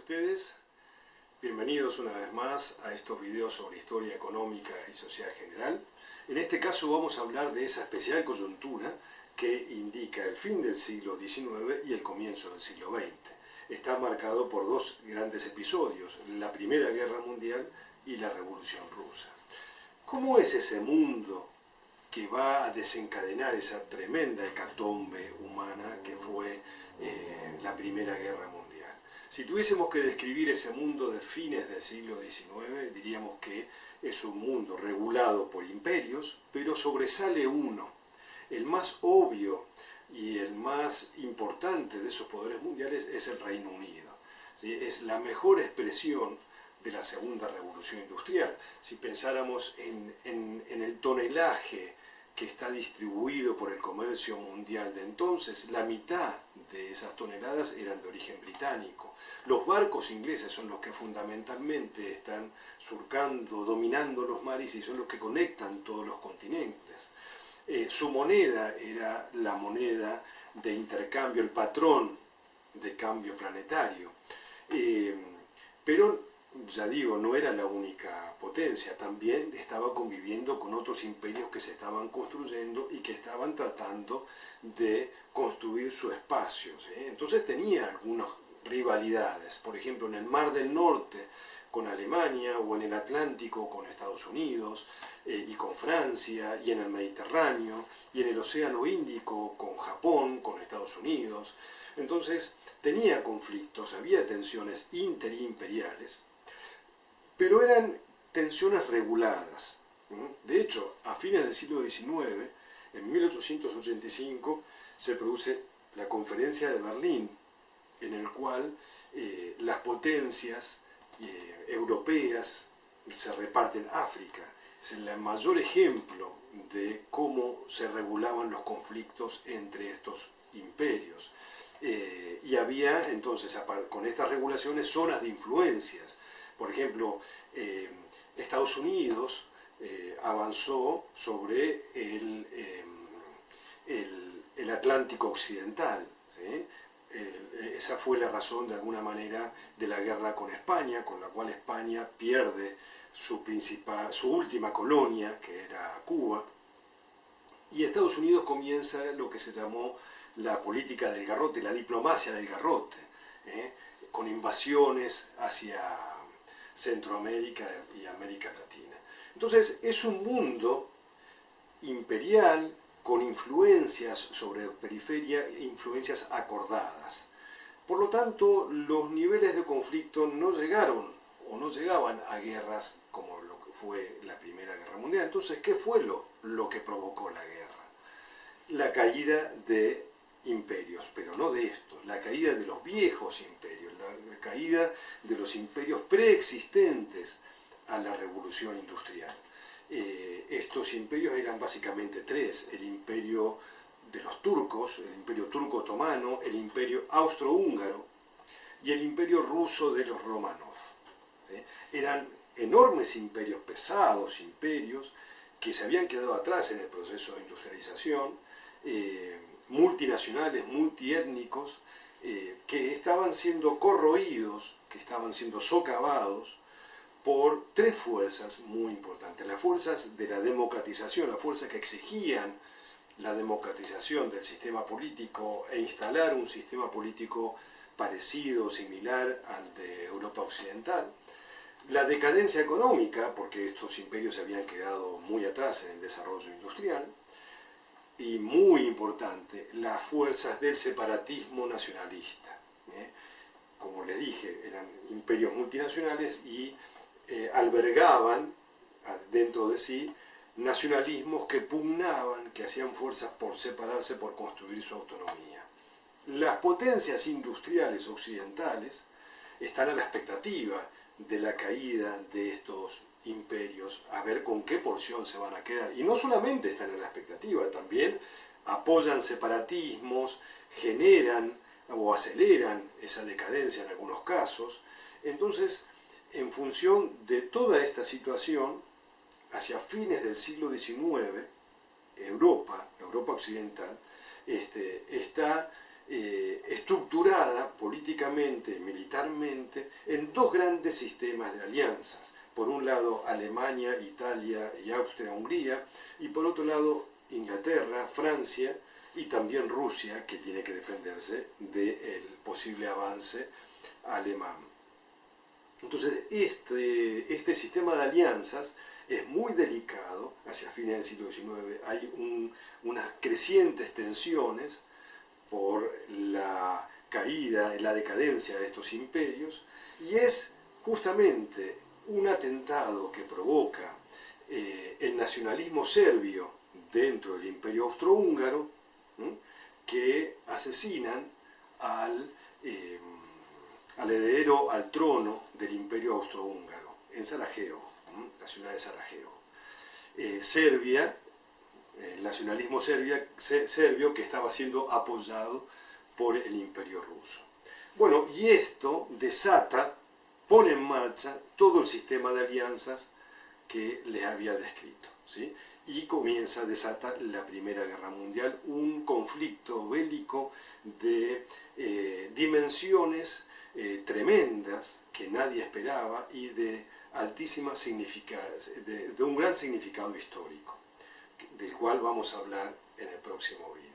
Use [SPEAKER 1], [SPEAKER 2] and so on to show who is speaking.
[SPEAKER 1] ustedes? Bienvenidos una vez más a estos videos sobre historia económica y social general. En este caso vamos a hablar de esa especial coyuntura que indica el fin del siglo XIX y el comienzo del siglo XX. Está marcado por dos grandes episodios, la Primera Guerra Mundial y la Revolución Rusa. ¿Cómo es ese mundo que va a desencadenar esa tremenda hecatombe humana que fue la Primera Guerra Mundial? Si tuviésemos que describir ese mundo de fines del siglo XIX, diríamos que es un mundo regulado por imperios, pero sobresale uno, el más obvio y el más importante de esos poderes mundiales es el Reino Unido. ¿Sí? Es la mejor expresión de la segunda revolución industrial. Si pensáramos en el tonelaje que está distribuido por el comercio mundial de entonces, la mitad de esas toneladas eran de origen británico. Los barcos ingleses son los que fundamentalmente están surcando, dominando los mares y son los que conectan todos los continentes. Su moneda era la moneda de intercambio, el patrón de cambio planetario. Pero, ya digo, no era la única potencia, también estaba conviviendo con otros imperios que se estaban construyendo y que estaban tratando de construir su espacio, ¿sí? Entonces tenía algunas rivalidades, por ejemplo en el Mar del Norte con Alemania, o en el Atlántico con Estados Unidos y con Francia, y en el Mediterráneo, y en el Océano Índico con Japón, con Estados Unidos. Entonces tenía conflictos, había tensiones interimperiales, pero eran tensiones reguladas. De hecho, a fines del siglo XIX, en 1885, se produce la Conferencia de Berlín, en el cual las potencias europeas se reparten África. Es el mayor ejemplo de cómo se regulaban los conflictos entre estos imperios. Y había entonces, con estas regulaciones, zonas de influencias. Por ejemplo, Estados Unidos avanzó sobre el Atlántico Occidental, ¿sí? Esa fue la razón, de alguna manera, de la guerra con España, con la cual España pierde su última colonia, que era Cuba, y Estados Unidos comienza lo que se llamó la política del garrote, la diplomacia del garrote, con invasiones hacia Centroamérica y América Latina. Entonces es un mundo imperial con influencias sobre periferia, influencias acordadas. Por lo tanto, los niveles de conflicto no llegaron o no llegaban a guerras como lo que fue la Primera Guerra Mundial. Entonces, ¿qué fue lo que provocó la guerra? La caída de imperios, pero no de estos, la caída de los viejos imperios, la caída de los imperios preexistentes a la revolución industrial. Estos imperios eran básicamente tres: el imperio de los turcos, el imperio turco otomano, el imperio austrohúngaro y el imperio ruso de los Romanov. ¿Sí? Eran enormes imperios, pesados imperios, que se habían quedado atrás en el proceso de industrialización, multinacionales, multiétnicos, que estaban siendo corroídos, que estaban siendo socavados por tres fuerzas muy importantes: las fuerzas de la democratización, las fuerzas que exigían la democratización del sistema político e instalar un sistema político parecido, similar al de Europa Occidental; la decadencia económica, porque estos imperios se habían quedado muy atrás en el desarrollo industrial; y muy importante, las fuerzas del separatismo nacionalista. Como les dije, eran imperios multinacionales y albergaban dentro de sí nacionalismos que pugnaban, que hacían fuerzas por separarse, por construir su autonomía. Las potencias industriales occidentales están a la expectativa de la caída de estos imperios, a ver con qué porción se van a quedar. Y no solamente están a la expectativa, también apoyan separatismos, generan o aceleran esa decadencia en algunos casos. Entonces, en función de toda esta situación, hacia fines del siglo XIX, Europa Occidental, está estructurada políticamente políticamente y militarmente en dos grandes sistemas de alianzas. Por un lado Alemania, Italia y Austria-Hungría, y por otro lado Inglaterra, Francia y también Rusia, que tiene que defenderse del posible avance alemán. Entonces este sistema de alianzas es muy delicado. Hacia fines del siglo XIX hay unas crecientes tensiones por la caída y la decadencia de estos imperios, y es justamente un atentado que provoca el nacionalismo serbio dentro del imperio austrohúngaro, que asesinan al heredero al trono del imperio austrohúngaro en Sarajevo, la ciudad de Sarajevo. Serbia, el nacionalismo serbio que estaba siendo apoyado por el imperio ruso. Bueno, y esto desata, pone en marcha todo el sistema de alianzas que les había descrito, ¿sí? Y desata la Primera Guerra Mundial, un conflicto bélico de dimensiones tremendas que nadie esperaba y de altísima de un gran significado histórico, del cual vamos a hablar en el próximo video.